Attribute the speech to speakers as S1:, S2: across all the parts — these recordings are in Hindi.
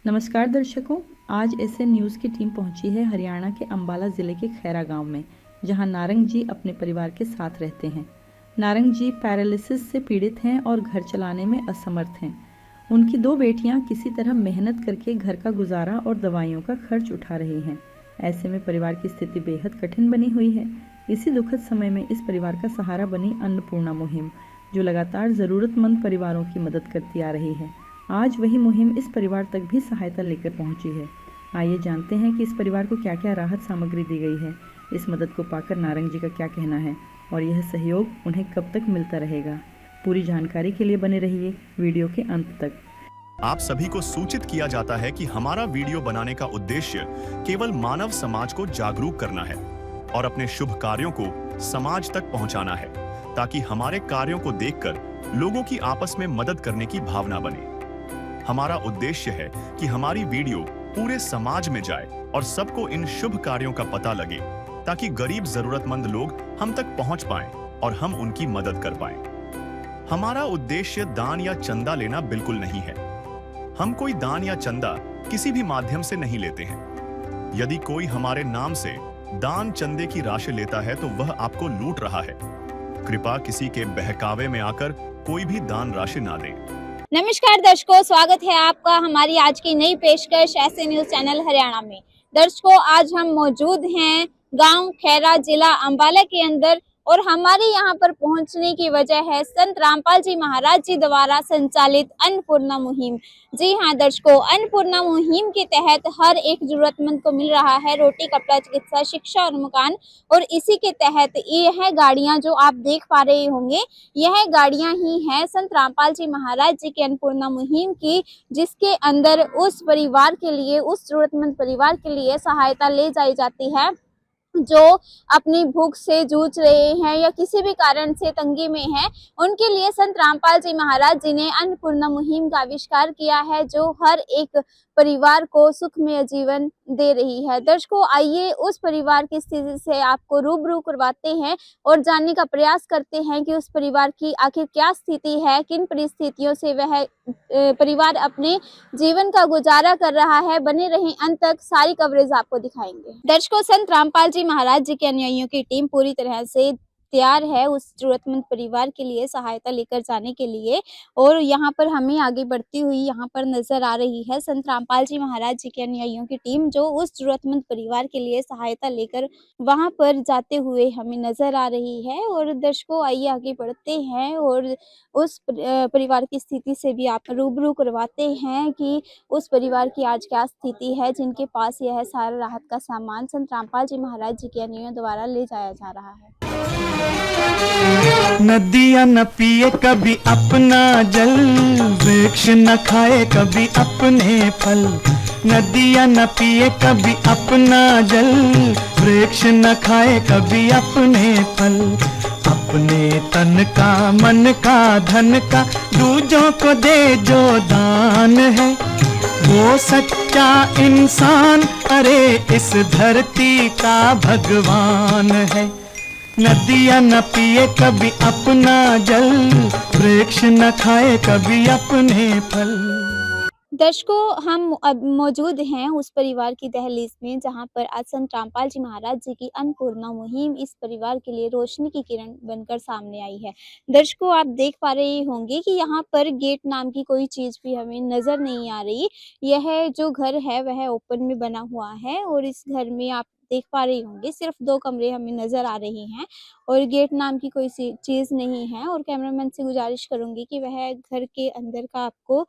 S1: नमस्कार दर्शकों, आज एसएन न्यूज़ की टीम पहुंची है हरियाणा के अंबाला ज़िले के खैरा गांव में, जहां नारंग जी अपने परिवार के साथ रहते हैं। नारंग जी पैरालिसिस से पीड़ित हैं और घर चलाने में असमर्थ हैं। उनकी 2 बेटियां किसी तरह मेहनत करके घर का गुजारा और दवाइयों का खर्च उठा रही हैं। ऐसे में परिवार की स्थिति बेहद कठिन बनी हुई है। इसी दुखद समय में इस परिवार का सहारा बनी अन्नपूर्णा मुहिम, जो लगातार ज़रूरतमंद परिवारों की मदद करती आ रही है। आज वही मुहिम इस परिवार तक भी सहायता लेकर पहुंची है। आइए जानते हैं कि इस परिवार को क्या क्या राहत सामग्री दी गई है। इस मदद को पाकर नारंग जी का क्या कहना है और यह सहयोग उन्हें कब तक मिलता रहेगा। पूरी जानकारी के लिए बने रहिए वीडियो के अंत तक।
S2: आप सभी को सूचित किया जाता है कि हमारा वीडियो बनाने का उद्देश्य केवल मानव समाज को जागरूक करना है और अपने शुभ कार्यों को समाज तक पहुंचाना है, ताकि हमारे कार्यों को देखकर लोगों की आपस में मदद करने की भावना बने। हमारा उद्देश्य है कि हमारी वीडियो पूरे समाज में जाए और सबको इन शुभ कार्यों का पता लगे, ताकि गरीब जरूरतमंद लोग हम तक पहुंच पाएं और हम उनकी मदद कर पाएं। हमारा उद्देश्य दान या चंदा लेना बिल्कुल नहीं है। हम कोई दान या चंदा किसी भी माध्यम से नहीं लेते हैं। यदि कोई हमारे नाम से दान चंदे की राशि लेता है तो वह आपको लूट रहा है। कृपया किसी के बहकावे में आकर कोई भी दान राशि ना दें।
S3: नमस्कार दर्शकों, स्वागत है आपका हमारी आज की नई पेशकश एसएन न्यूज चैनल हरियाणा में। दर्शकों, आज हम मौजूद हैं गांव खैरा, जिला अंबाला के अंदर, और हमारे यहां पर पहुंचने की वजह है संत रामपाल जी महाराज जी द्वारा संचालित अन्नपूर्णा मुहिम। जी हां दर्शकों, अन्नपूर्णा मुहिम के तहत हर एक जरूरतमंद को मिल रहा है रोटी, कपड़ा, चिकित्सा, शिक्षा और मकान। और इसी के तहत यह गाड़ियां जो आप देख पा रहे होंगे, यह गाड़ियां ही हैं संत रामपाल जी महाराज जी की अन्नपूर्णा मुहिम की, जिसके अंदर उस परिवार के लिए, उस जरूरतमंद परिवार के लिए सहायता ले जाई जाती है जो अपनी भूख से जूझ रहे हैं या किसी भी कारण से तंगी में हैं। उनके लिए संत रामपाल जी महाराज जी ने अन्नपूर्णा मुहिम का आविष्कार किया है, जो हर एक परिवार को सुखमय जीवन दे रही है। दर्शकों, आइए उस परिवार की स्थिति से आपको रूबरू करवाते हैं और जानने का प्रयास करते हैं कि उस परिवार की आखिर क्या स्थिति है, किन परिस्थितियों से वह परिवार अपने जीवन का गुजारा कर रहा है। बने रहें अंत तक, सारी कवरेज आपको दिखाएंगे। दर्शकों, संत रामपाल जी महाराज जी के अनुयायियों की टीम पूरी तरह से तैयार है उस जरूरतमंद परिवार के लिए सहायता लेकर जाने के लिए, और यहाँ पर हमें आगे बढ़ती हुई यहाँ पर नजर आ रही है संत रामपाल जी महाराज जी के अनुयायियों की टीम, जो उस जरूरतमंद परिवार के लिए सहायता लेकर वहां पर जाते हुए हमें नजर आ रही है। और दर्शकों, आइए आगे बढ़ते हैं और उस परिवार की स्थिति से भी आप रूबरू करवाते हैं कि उस परिवार की आज क्या स्थिति है, जिनके पास यह सारा राहत का सामान संत रामपाल जी महाराज जी के अनुयायियों द्वारा ले जाया जा रहा है।
S4: नदियाँ न पिए कभी अपना जल, वृक्ष न खाए कभी अपने फल। नदियाँ न पिए कभी अपना जल, वृक्ष न खाए कभी अपने फल। अपने तन का, मन का, धन का दूजों को दे जो दान है, वो सच्चा इंसान, अरे इस धरती का भगवान है। नदियाँ न पिए कभी अपना जल, वृक्ष न खाए कभी अपने फल।
S3: दर्शकों, हम अब मौजूद हैं उस परिवार की दहलीज में, जहां पर आज संत रामपाल जी महाराज जी की अन्नपूर्णा मुहिम इस परिवार के लिए रोशनी की किरण बनकर सामने आई है। दर्शकों, आप देख पा रहे होंगे कि यहाँ पर गेट नाम की कोई चीज भी हमें नजर नहीं आ रही। यह जो घर है वह ओपन में बना हुआ है, और इस घर में आप देख पा रहे होंगे सिर्फ 2 कमरे हमें नजर आ रहे हैं और गेट नाम की कोई चीज नहीं है। और कैमरामैन से गुजारिश करूंगी कि वह घर के अंदर का आपको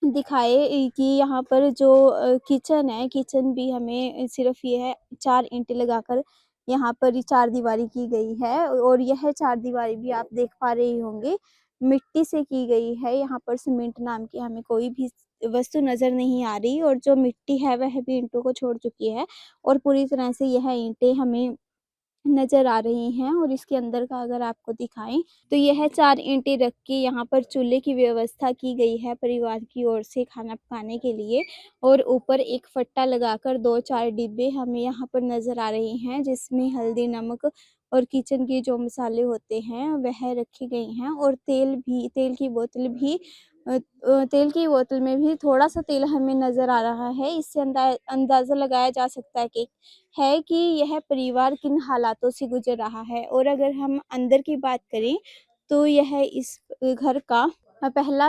S3: दिखाए कि यहाँ पर जो किचन है, किचन भी हमें सिर्फ ये है 4 ईंटें लगाकर यहाँ पर 4 दीवारी की गई है, और यह 4 दीवारी भी आप देख पा रहे होंगे मिट्टी से की गई है। यहाँ पर सीमेंट नाम की हमें कोई भी वस्तु नजर नहीं आ रही, और जो मिट्टी है वह भी ईंटों को छोड़ चुकी है, और पूरी तरह से यह ईंटें हमें नजर आ रही हैं। और इसके अंदर का अगर आपको दिखाएं तो यह 4 ईंटें रख के यहाँ पर चूल्हे की व्यवस्था की गई है परिवार की ओर से खाना पकाने के लिए, और ऊपर एक फट्टा लगाकर 2-4 डिब्बे हमें यहाँ पर नजर आ रहे हैं, जिसमें हल्दी, नमक और किचन के जो मसाले होते हैं वह रखे गए हैं, और तेल की बोतल भी तेल की बोतल में भी थोड़ा सा तेल हमें नजर आ रहा है। इससे अंदाजा लगाया जा सकता है कि यह परिवार किन हालातों से गुजर रहा है। और अगर हम अंदर की बात करें तो यह इस घर का पहला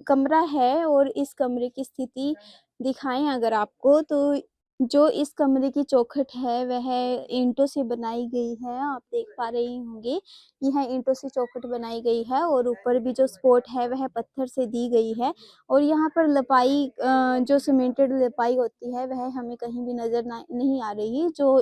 S3: कमरा है। और इस कमरे की स्थिति दिखाएं अगर आपको, तो जो इस कमरे की चौखट है वह ईंटों से बनाई गई है। आप देख पा रहे होंगे यह ईंटों से चौखट बनाई गई है और ऊपर भी जो सपोर्ट है वह पत्थर से दी गई है। और यहाँ पर लपाई जो सीमेंटेड लपाई होती है वह हमें कहीं भी नजर नहीं आ रही। जो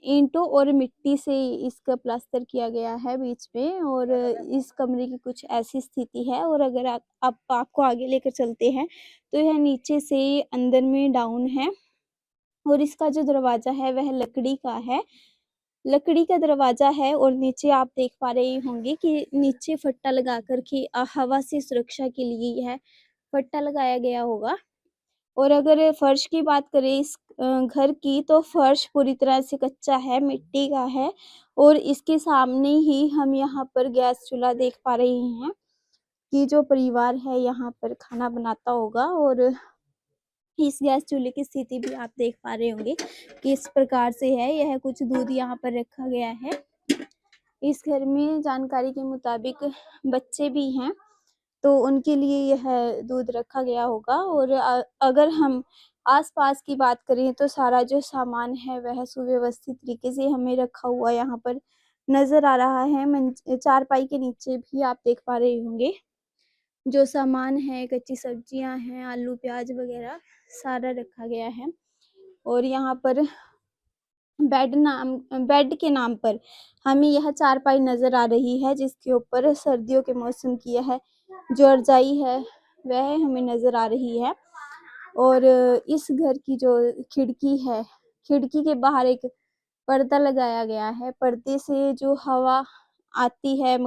S3: ईंटों और मिट्टी से इसका प्लास्टर किया गया है बीच में। और इस कमरे की कुछ ऐसी स्थिति है। और अगर आप आपको आगे लेकर चलते हैं तो यह नीचे से अंदर में डाउन है। और इसका जो दरवाजा है वह लकड़ी का है, लकड़ी का दरवाजा है। और नीचे आप देख पा रहे होंगे कि नीचे फट्टा लगा कर के हवा से सुरक्षा के लिए यह फट्टा लगाया गया होगा। और अगर फर्श की बात करें इस घर की, तो फर्श पूरी तरह से कच्चा है, मिट्टी का है। और इसके सामने ही हम यहाँ पर गैस चूल्हा देख पा रहे हैं कि जो परिवार है यहाँ पर खाना बनाता होगा। और इस गैस चूल्हे की स्थिति भी आप देख पा रहे होंगे कि इस प्रकार से है। यह कुछ दूध यहाँ पर रखा गया है। इस घर में जानकारी के मुताबिक बच्चे भी हैं, तो उनके लिए यह दूध रखा गया होगा। और अगर हम आसपास की बात करें तो सारा जो सामान है वह सुव्यवस्थित तरीके से हमें रखा हुआ यहाँ पर नजर आ रहा है। चारपाई के नीचे भी आप देख पा रहे होंगे जो सामान है, कच्ची सब्जियां हैं, आलू प्याज वगैरह सारा रखा गया है। और यहाँ पर बेड के नाम पर हमें यह चारपाई नजर आ रही है, जिसके ऊपर सर्दियों के मौसम की यह जो रजाई है वह हमें नजर आ रही है। और इस घर की जो खिड़की है, खिड़की के बाहर एक पर्दा लगाया गया है। पर्दे से जो हवा आती है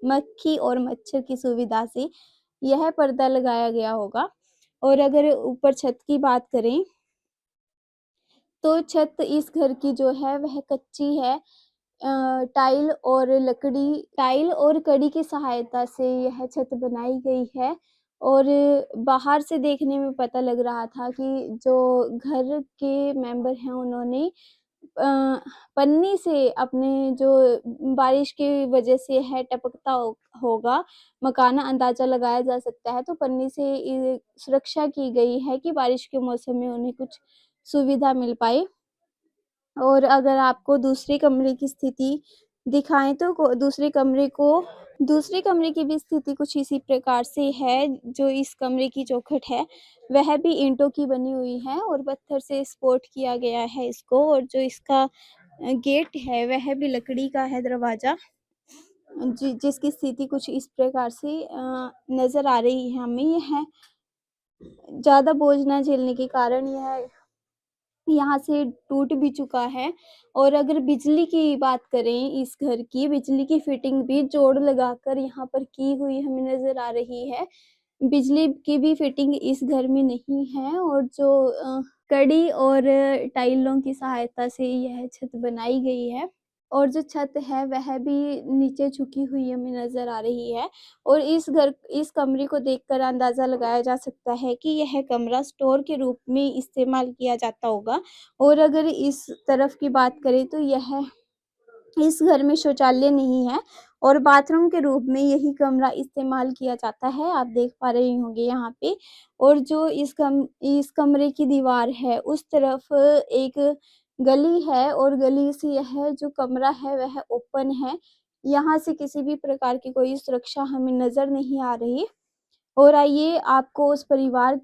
S3: मक्खी और मच्छर की सुविधा से, यह पर्दा लगाया गया होगा। और अगर ऊपर छत की बात करें तो छत इस घर की जो है वह कच्ची है। टाइल और कड़ी की सहायता से यह छत बनाई गई है। और बाहर से देखने में पता लग रहा था कि जो घर के मेंबर हैं उन्होंने पन्नी से अपने जो बारिश की वजह से है टपकता होगा मकान, अंदाजा लगाया जा सकता है। तो पन्नी से सुरक्षा की गई है कि बारिश के मौसम में उन्हें कुछ सुविधा मिल पाए। और अगर आपको दूसरे कमरे की स्थिति दिखाएं तो दूसरे कमरे की भी स्थिति कुछ इसी प्रकार से है। जो इस कमरे की चौखट है वह भी ईंटों की बनी हुई है और पत्थर से सपोर्ट किया गया है इसको। और जो इसका गेट है वह भी लकड़ी का है, दरवाजा जिसकी स्थिति कुछ इस प्रकार से नजर आ रही है हमें। यह ज्यादा बोझ न झेलने के कारण यह यहाँ से टूट भी चुका है। और अगर बिजली की बात करें, इस घर की बिजली की फिटिंग भी जोड़ लगाकर यहाँ पर की हुई हमें नजर आ रही है। बिजली की भी फिटिंग इस घर में नहीं है। और जो कड़ी और टाइलों की सहायता से यह छत बनाई गई है। और जो छत है वह भी नीचे झुकी हुई हमें नजर आ रही है। और इस कमरे को देखकर अंदाजा लगाया जा सकता है कि यह कमरा स्टोर के रूप में इस्तेमाल किया जाता होगा। और अगर इस तरफ की बात करें तो इस घर में शौचालय नहीं है और बाथरूम के रूप में यही कमरा इस्तेमाल किया जाता है। आप देख पा रहे होंगे यहाँ पे। और जो इस कमरे की दीवार है उस तरफ एक गली है और गली से यह जो कमरा है वह ओपन है। यहाँ से किसी भी प्रकार की कोई सुरक्षा हमें नजर नहीं आ रही। और आइए आपको उस परिवार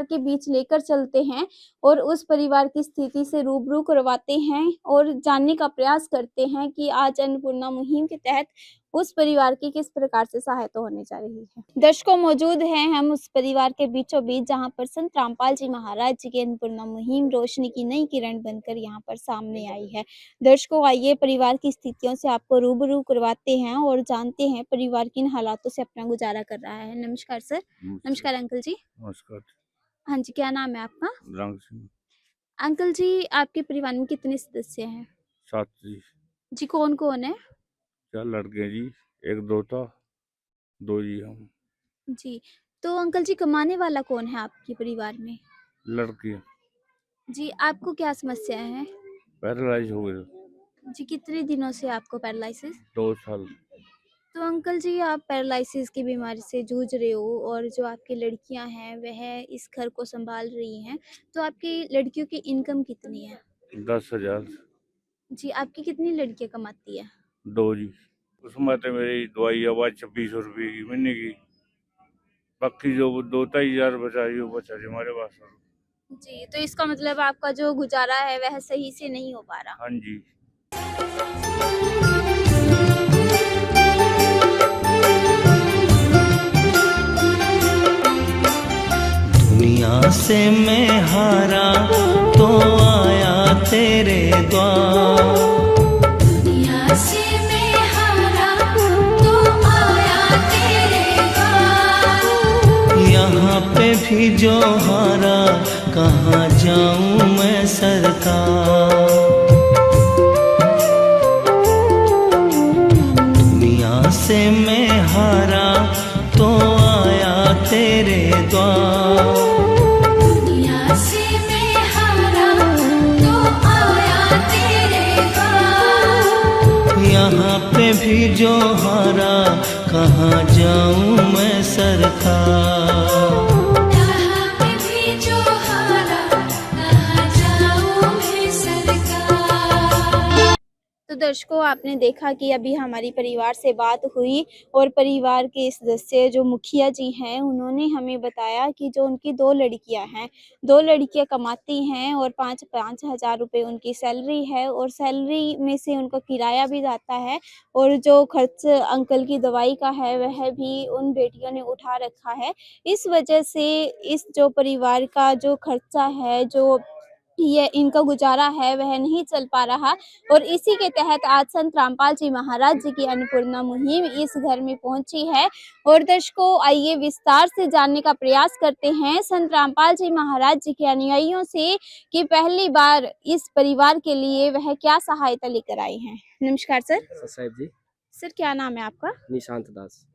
S3: के बीच लेकर चलते हैं और उस परिवार की स्थिति से रूबरू करवाते हैं और जानने का प्रयास करते हैं कि आज अन्नपूर्णा मुहिम के तहत उस परिवार की किस प्रकार से सहायता होने जा रही है। दर्शकों, मौजूद हैं हम उस परिवार के बीचों बीच जहां पर संत रामपाल जी महाराज जी की अन्नपूर्णा मुहिम रोशनी की नई किरण बनकर यहाँ पर सामने आई है। दर्शकों, आइए परिवार की स्थितियों से आपको रूबरू करवाते हैं और जानते हैं परिवार किन हालातों से अपना गुजारा कर रहा है। नमस्कार सर। नमस्कार अंकल जी।
S5: नमस्कार।
S3: हाँ जी, क्या नाम है आपका?
S5: रंग सिंह।
S3: अंकल जी, आपके परिवार में कितने सदस्य हैं?
S5: 7 जी।
S3: जी, कौन कौन है?
S5: 4 लड़के जी, एक दोता, 2 जी हम।
S3: जी, तो अंकल जी कमाने वाला कौन है आपके परिवार में?
S5: लड़की
S3: जी, आपको क्या समस्याएँ हैं?
S5: पैरालाइज हो गए,
S3: जी, कितने दिनों से आपको पैरालिसिस?
S5: 2 साल।
S3: तो अंकल जी आप पैरालिसिस की बीमारी से जूझ रहे हो और जो आपकी लड़कियां हैं वह इस घर को संभाल रही हैं, तो आपकी लड़कियों की इनकम कितनी है?
S5: 10,000,
S3: जी, आपकी कितनी लड़कियां कमाती है?
S5: 2 जी। उसमें तो मेरी दवाई आवाज 2600 रुपये की महीने की, बाकी जो 2-2,500 बचा वो बचा जी हमारे पास।
S3: जी, तो इसका मतलब आपका जो गुजारा है वह सही से नहीं हो पा रहा।
S5: हाँ जी।
S4: दुनिया से मैं हारा तो आया तेरे द्वार,
S6: दुनिया से मैं हारा तो आया तेरे द्वार।
S4: यहाँ पे भी जो हारा कहाँ जाऊँ मैं सरकार। दुनिया से मैं हारा तो आया तेरे द्वार,
S6: दुनिया से मैं हारा तो आया तेरे द्वार।
S4: यहाँ पे भी जो हारा कहाँ जाऊँ मैं सरकार।
S6: यहाँ पे भी जो हारा कहाँ जाऊँ मैं सरकार।
S3: तो दर्शकों आपने देखा कि अभी हमारी परिवार से बात हुई और परिवार के सदस्य जो मुखिया जी हैं उन्होंने हमें बताया कि जो उनकी 2 लड़कियां हैं, 2 लड़कियां कमाती हैं और 5-5 हज़ार रुपये उनकी सैलरी है और सैलरी में से उनका किराया भी जाता है और जो खर्च अंकल की दवाई का है वह भी उन बेटियों ने उठा रखा है। इस वजह से इस जो परिवार का जो खर्चा है, जो ये इनका गुजारा है वह नहीं चल पा रहा और इसी के तहत आज संत रामपाल जी महाराज जी की अन्नपूर्णा मुहिम इस घर में पहुंची है। और दर्शकों आइए विस्तार से जानने का प्रयास करते हैं संत रामपाल जी महाराज जी के अनुयायियों से कि पहली बार इस परिवार के लिए वह क्या सहायता लेकर आए हैं। नमस्कार सर।
S7: साहब जी।
S3: सर क्या नाम है आपका?
S7: निशांत दास।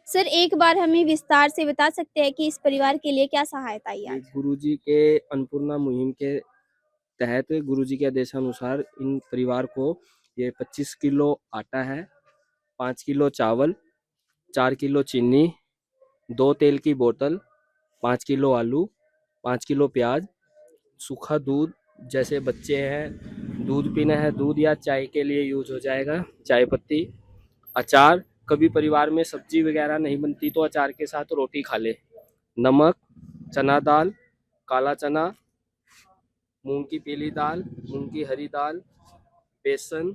S3: सर एक बार हमें विस्तार से बता सकते हैं कि इस परिवार के लिए क्या सहायता आई आज?
S7: गुरुजी के अन्नपूर्णा मुहिम के तहत गुरुजी के आदेशानुसार इन परिवार को ये 25 किलो आटा है, 5 किलो चावल, 4 किलो चीनी, 2 तेल की बोतल, 5 किलो आलू, 5 किलो प्याज, सूखा दूध, जैसे बच्चे हैं दूध पीना है दूध या चाय के लिए यूज हो जाएगा, चाय पत्ती, अचार, कभी परिवार में सब्जी वगैरह नहीं बनती तो अचार के साथ रोटी खा ले, नमक, चना दाल, काला चना, मूंग की पीली दाल, मूंग की हरी दाल, बेसन,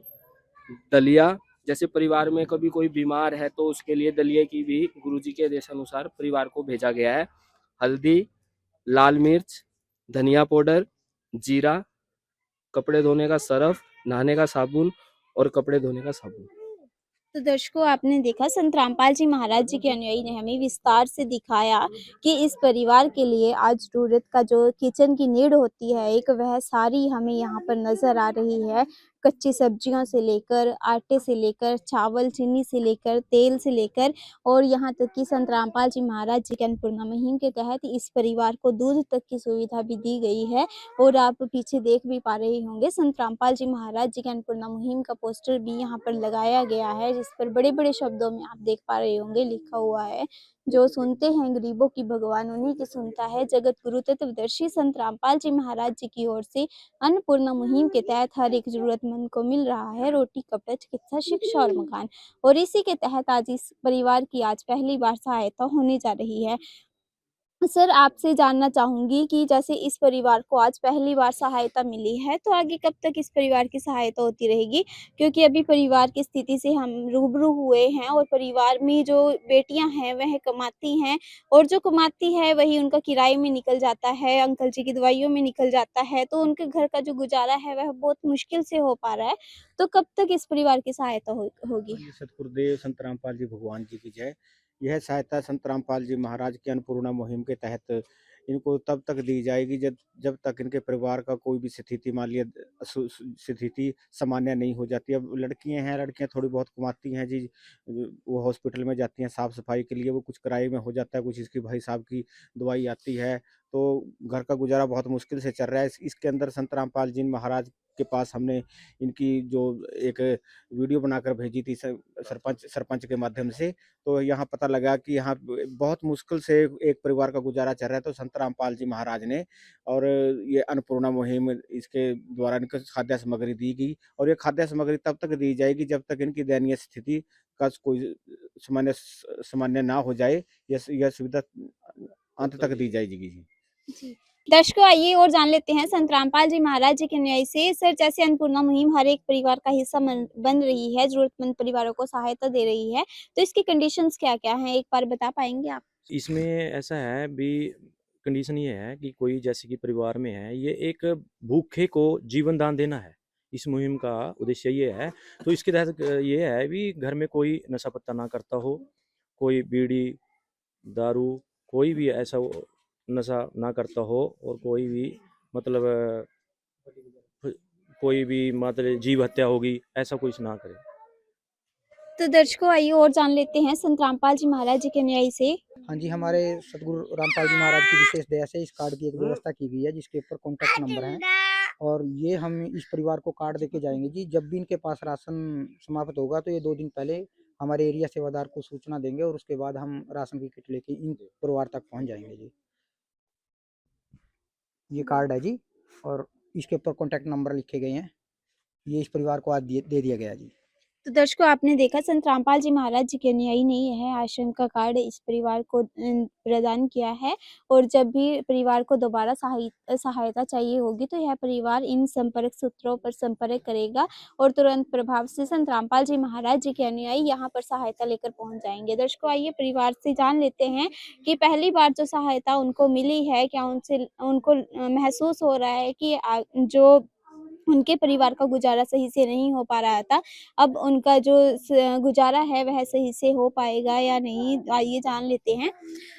S7: दलिया, जैसे परिवार में कभी कोई बीमार है तो उसके लिए दलिया की भी गुरुजी के आदेशानुसार परिवार को भेजा गया है। हल्दी, लाल मिर्च, धनिया पाउडर, जीरा, कपड़े धोने का सर्फ, नहाने का साबुन और कपड़े धोने का साबुन।
S3: तो दर्शकों आपने देखा संत रामपाल जी महाराज जी के अनुयायी ने हमें विस्तार से दिखाया कि इस परिवार के लिए आज जरूरत का जो किचन की नीड होती है एक वह सारी हमें यहाँ पर नजर आ रही है। कच्ची सब्जियों से लेकर आटे से लेकर चावल चीनी से लेकर तेल से लेकर और यहाँ तक कि संत रामपाल जी महाराज जी के अन्नपूर्णा मुहिम के तहत इस परिवार को दूध तक की सुविधा भी दी गई है। और आप पीछे देख भी पा रहे होंगे संत रामपाल जी महाराज जी के अन्नपूर्णा मुहिम का पोस्टर भी यहाँ पर लगाया गया है जिस पर बड़े बड़े शब्दों में आप देख पा रहे होंगे लिखा हुआ है, जो सुनते हैं गरीबों की भगवान उन्हीं की सुनता है। जगत गुरु तत्वदर्शी संत रामपाल जी महाराज जी की ओर से अन्नपूर्णा मुहिम के तहत हर एक जरूरतमंद को मिल रहा है रोटी, कपड़ा, चिकित्सा, शिक्षा और मकान। और इसी के तहत आज इस परिवार की आज पहली बार सहायता होने जा रही है। सर आपसे जानना चाहूंगी कि जैसे इस परिवार को आज पहली बार सहायता मिली है तो आगे कब तक इस परिवार की सहायता होती रहेगी, क्योंकि अभी परिवार की स्थिति से हम रूबरू हुए हैं और परिवार में जो बेटियां हैं वह कमाती हैं और जो कमाती है वही उनका किराए में निकल जाता है, अंकल जी की दवाइयों में निकल जाता है, तो उनके घर का जो गुजारा है वह बहुत मुश्किल से हो पा रहा है। तो कब तक इस परिवार की सहायता होगी?
S8: सतगुरुदेव संत रामपाल जी भगवान जी की जय। यह सहायता संत रामपाल जी महाराज की अन्नपूर्णा मुहिम के तहत इनको तब तक दी जाएगी जब जब तक इनके परिवार का कोई भी स्थिति मालिया स्थिति सामान्य नहीं हो जाती। अब लड़कियां थोड़ी बहुत कमाती हैं जी, वो हॉस्पिटल में जाती हैं साफ सफाई के लिए, वो कुछ किराए में हो जाता है, कुछ इसकी भाई साहब की दवाई आती है, तो घर का गुजारा बहुत मुश्किल से चल रहा है। इसके अंदर संत रामपाल जी महाराज के पास हमने इनकी जो एक वीडियो बनाकर भेजी थी सरपंच के माध्यम से, तो यहाँ पता लगा कि यहाँ बहुत मुश्किल से एक परिवार का गुजारा चल रहा है। तो संत रामपाल जी महाराज ने और ये अन्नपूर्णा मुहिम इसके द्वारा इनको खाद्य सामग्री दी गई, और ये खाद्य सामग्री तब तक दी जाएगी जब तक इनकी दयनीय स्थिति का कोई सामान्य ना हो जाए। यह सुविधा अंत तक दी जाएगी जी।
S3: दर्शकों, आइए और जान लेते हैं संत रामपाल जी महाराज जी के न्याय से। सर, जैसे अन्नपूर्णा मुहिम हर एक परिवार का हिस्सा बन रही है, जरूरतमंद परिवारों को सहायता दे रही है, तो इसकी कंडीशंस क्या क्या हैं, एक बार बता पाएंगे आप?
S9: इसमें ऐसा है भी, कंडीशन ये है कि कोई जैसे कि परिवार में है, ये एक भूखे को जीवन दान देना है, इस मुहिम का उद्देश्य ये है। तो इसके तहत ये है भी घर में कोई नशा पत्ता ना करता हो, कोई बीड़ी दारू कोई भी ऐसा नशा ना करता हो, और कोई भी मतलब जीव हत्या होगी ऐसा कुछ ना करे।
S3: तो दर्शकों, आइए और जान लेते हैं संत रामपाल जी महाराज जी के न्याय से।
S10: हाँ जी, हमारे सतगुरु रामपाल जी महाराज की विशेष दया से इस कार्ड की एक व्यवस्था की गई है, जिसके ऊपर कॉन्टैक्ट नंबर है, और ये हम इस परिवार को कार्ड देके जाएंगे जी। जब भी इनके पास राशन समाप्त होगा तो ये 2 दिन पहले हमारे एरिया सेवादार को सूचना देंगे, और उसके बाद हम राशन की किट लेके इन परिवार तक पहुंच जाएंगे जी। ये कार्ड है जी, और इसके ऊपर कॉन्टैक्ट नंबर लिखे गए हैं। ये इस परिवार को आज दे दिया गया जी।
S3: तो दर्शकों, आपने देखा संत रामपाल जी महाराज जी के न्यायी नहीं है आश्रम का कार्ड इस परिवार को प्रदान किया है, और जब भी परिवार को दोबारा सहायता चाहिए होगी तो यह परिवार इन संपर्क सूत्रों पर संपर्क करेगा, और तुरंत प्रभाव से संत रामपाल जी महाराज जी के अनुयायी यहाँ पर सहायता लेकर पहुंच जाएंगे। दर्शकों, आइए परिवार से जान लेते हैं कि पहली बार जो सहायता उनको मिली है, क्या उनको महसूस हो रहा है कि जो उनके परिवार का गुजारा सही से नहीं हो पा रहा था, अब उनका जो गुजारा है वह सही से हो पाएगा या नहीं, आइए जान लेते हैं।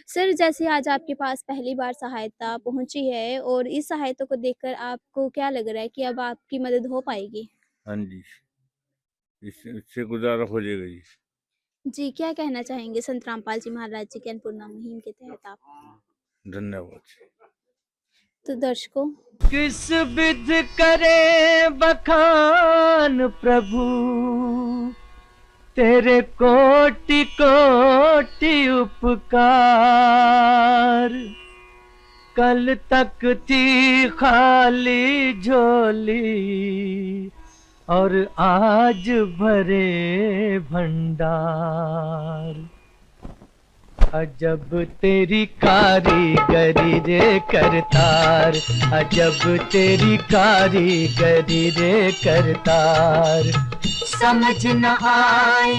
S3: सर, जैसे आज आपके पास पहली बार सहायता पहुंची है, और इस सहायता को देखकर आपको क्या लग रहा है कि अब आपकी मदद हो पाएगी?
S5: हाँ जी, इससे गुजारा हो जाएगा जी।
S3: जी, क्या कहना चाहेंगे संत रामपाल जी महाराज जी के अन्नपूर्णा मुहिम के तहत आप?
S5: धन्यवाद।
S3: तो दर्शकों,
S4: किस विध करे बखान प्रभु, तेरे कोटि कोटि उपकार। कल तक थी खाली झोली, और आज भरे भंडार। अजब तेरी कारीगरी रे करतार, अजब तेरी कारीगरी रे करतार। समझ न आए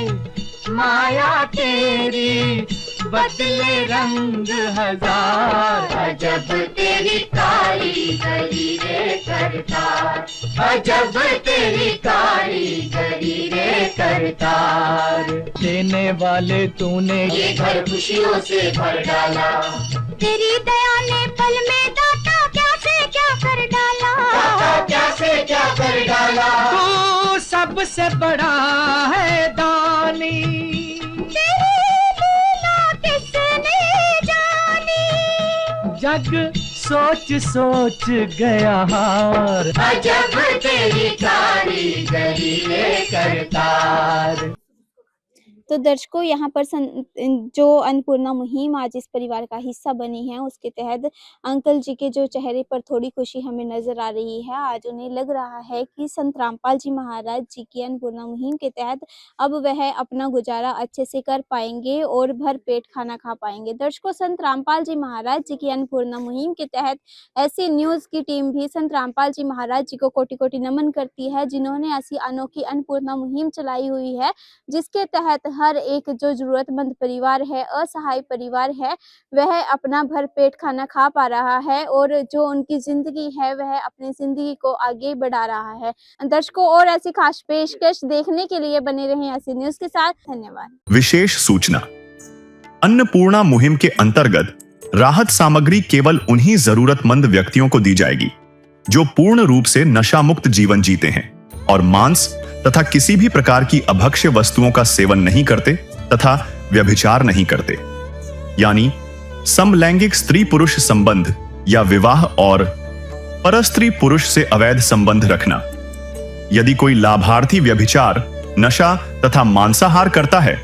S4: माया तेरी, बदले रंग हजार। अजब तेरी कारीगरी रे करतार, अजब तेरी कारीगरी रे करतार। देने वाले तूने ये घर खुशियों से भर डाला,
S6: तेरी दया ने पल में दाता क्या से क्या कर डाला,
S4: दाता क्या से क्या कर डाला। तू सबसे बड़ा है दानी,
S6: तेरी लीला किसने जानी।
S4: जग सोच सोच गया हार।
S6: अजब तेरी कारीगरी रे करतार।
S3: तो दर्शकों, यहाँ पर जो अन्नपूर्णा मुहिम आज इस परिवार का हिस्सा बनी है, उसके तहत अंकल जी के जो चेहरे पर थोड़ी खुशी हमें नजर आ रही है। आज उन्हें लग रहा है कि संत रामपाल जी महाराज जी की अन्नपूर्णा मुहिम के तहत अब वह अपना गुजारा अच्छे से कर पाएंगे और भर पेट खाना खा पाएंगे। दर्शकों, संत रामपाल जी महाराज जी की अन्नपूर्णा मुहिम के तहत ऐसी न्यूज की टीम भी संत रामपाल जी महाराज जी को कोटि कोटि नमन करती है, जिन्होंने ऐसी अनोखी अन्नपूर्णा मुहिम चलाई हुई है, जिसके तहत हर एक जो जरूरतमंद परिवार है, असहाय परिवार है, वह अपना भरपेट खाना खा पा रहा है, और जो उनकी जिंदगी है वह अपनी जिंदगी को आगे बढ़ा रहा है। दर्शकों, और ऐसी खास पेशकश देखने के लिए बने रहें ऐसी न्यूज के साथ। धन्यवाद।
S2: विशेष सूचना, अन्नपूर्णा मुहिम के अंतर्गत राहत सामग्री केवल उन्हीं जरूरतमंद व्यक्तियों को दी जाएगी जो पूर्ण रूप से नशा मुक्त जीवन जीते हैं और मांस तथा किसी भी प्रकार की अभक्ष्य वस्तुओं का सेवन नहीं करते तथा व्यभिचार नहीं करते, यानी समलैंगिक स्त्री पुरुष संबंध या विवाह और परस्त्री पुरुष से अवैध संबंध रखना। यदि कोई लाभार्थी व्यभिचार, नशा तथा मांसाहार करता है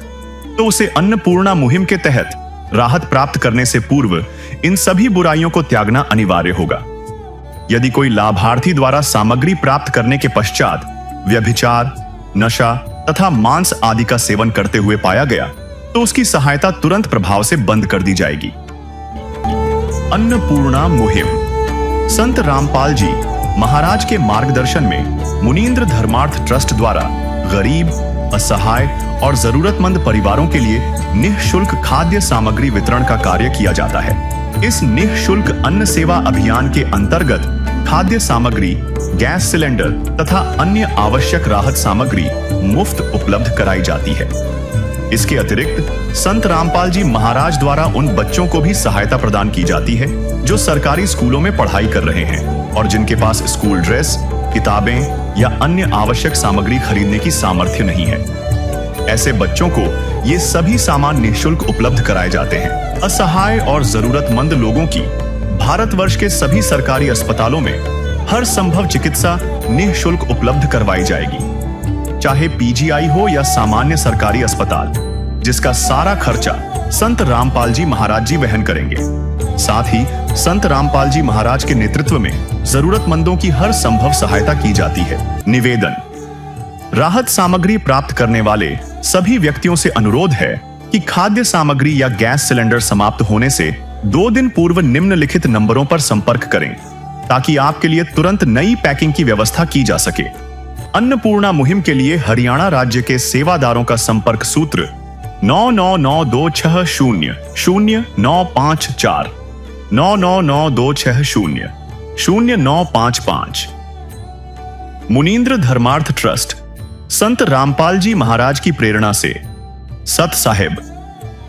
S2: तो उसे अन्नपूर्णा मुहिम के तहत राहत प्राप्त करने से पूर्व इन सभी बुराइयों को त्यागना अनिवार्य होगा। यदि कोई लाभार्थी द्वारा सामग्री प्राप्त करने के पश्चात व्यभिचार, नशा तथा मांस आदि का सेवन करते हुए पाया गया तो उसकी सहायता तुरंत प्रभाव से बंद कर दी जाएगी। अन्नपूर्णा मुहिम। संत रामपाल जी महाराज के मार्गदर्शन में मुनींद्र धर्मार्थ ट्रस्ट द्वारा गरीब, असहाय और जरूरतमंद परिवारों के लिए निःशुल्क खाद्य सामग्री वितरण का कार्य किया जाता है। इस निःशुल्क अन्न सेवा अभियान के अंतर्गत खाद्य सामग्री, गैस सिलेंडर तथा अन्य आवश्यक राहत सामग्री मुफ्त उपलब्ध कराई जाती है। इसके अतिरिक्त संत रामपाल जी महाराज द्वारा उन बच्चों को भी सहायता प्रदान की जाती है जो सरकारी स्कूलों में पढ़ाई कर रहे हैं और जिनके पास स्कूल ड्रेस, किताबें या अन्य आवश्यक सामग्री खरीदने की सामर्थ्य नहीं है। ऐसे बच्चों को ये सभी सामान निःशुल्क उपलब्ध कराए जाते हैं। असहाय और जरूरतमंद लोगों की भारतवर्ष के सभी सरकारी अस्पतालों में हर संभव चिकित्सा निःशुल्क उपलब्ध करवाई जाएगी, चाहे पीजीआई हो या सामान्य सरकारी अस्पताल, जिसका सारा खर्चा संत रामपाल जी महाराज जी वहन करेंगे। साथ ही संत रामपाल जी महाराज के नेतृत्व में जरूरतमंदों की हर संभव सहायता की जाती है। निवेदन। राहत सामग्री प्राप्त करने वाले सभी व्यक्तियों से अनुरोध है कि खाद्य सामग्री या गैस सिलेंडर समाप्त होने से 2 दिन पूर्व निम्नलिखित नंबरों पर संपर्क करें ताकि आपके लिए तुरंत नई पैकिंग की व्यवस्था की जा सके। अन्नपूर्णा मुहिम के लिए हरियाणा राज्य के सेवादारों का संपर्क सूत्र 9992600954 9992600955। मुनींद्र धर्मार्थ ट्रस्ट संत रामपाल जी महाराज की प्रेरणा से सत साहिब